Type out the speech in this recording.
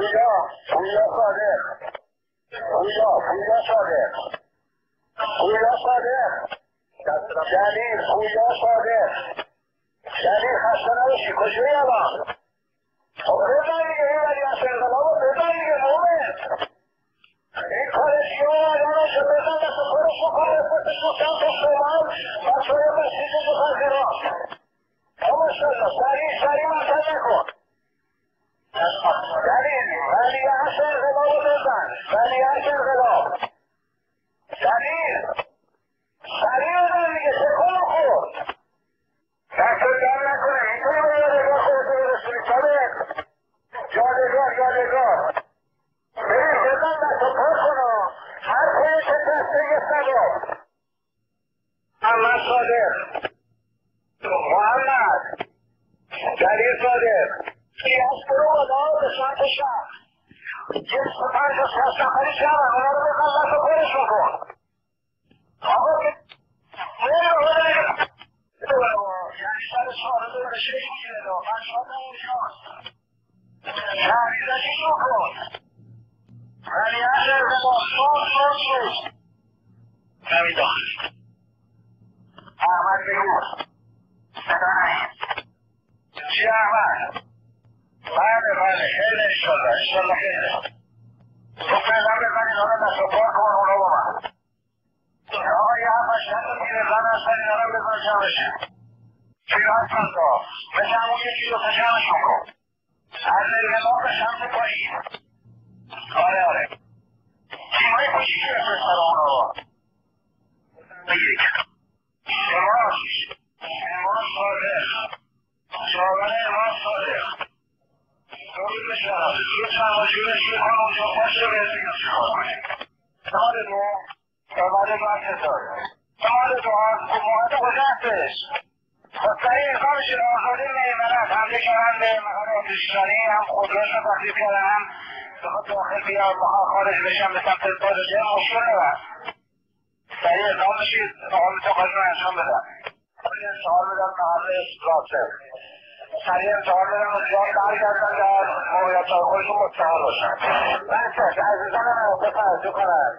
پویا صادق پویا صادق پویا صادق جلیل پویا صادق جلیل خسته نباشی کجایی الان؟ خب بزن دیگه این ولی از انقلاب رو بزن دیگه مومن این کارشی ها آدم رو چه بزن دست کارش رو کنه فتش رو سمت شمال بچه های بسیج مخدرات ماشاءالله سریع مطل نکن جلیل ولی از انقلاب رو بزن ولی از انقلاب جلیل سریع بزن دیگه تکون خورد دست رو جمع نکنه میتونی به یادگاه خودتو برسونی صادق یادگاه ببین بزن دست رو پر کنو هر کنی که دسته یه صدا محمد صادق محمد جلیل صادق قیاس برو بالا به سمت شهر یه سپرش از سفری شهر اونا رو بزن دست رو پرش بکن آقا که یعنی سر سوال داره شیخ میگیره دا من شاد نمیشاست شهریزشی رو کن ولی از ارتباط صوت نمیدان احمد بگو چی احمد؟ بله خیلی انشالله خیلی تو فعلا بزنید آنه دست و پار کن اونا با من آقا یه هفتش دست میره زن اصلا اینا رو بزن جمعشن پیران کندا مثل همون یکی دو تا جمعشون کن از انقلاب به سمت پایین آره تیمای کوچیکی بفرستن اونا رو بگیری امام صادق شاور امام صادق درود بشنم یه چند جورش میکن اونجا باشه بهتون چیکار کنیم سال دو سال دو انتظاره سال دو حکومت گذشتش و سریع امکان میشه آزادی میمنت حمله کردن به مقام آتش‌زنی هم خودروش رو تخریب کردن هم بخواد داخل بیاد بخواد خارج بشن به سمت بازده مشکل نبود سریع اقدام بشید مقام تقاضی رو انجام بدن سریع انتحال بدن محل راسل سریع انتحال بدن و زیاد برگردن در موقعیت‌های خودشون متحال باشن بسش عزیزان من بفرض کنن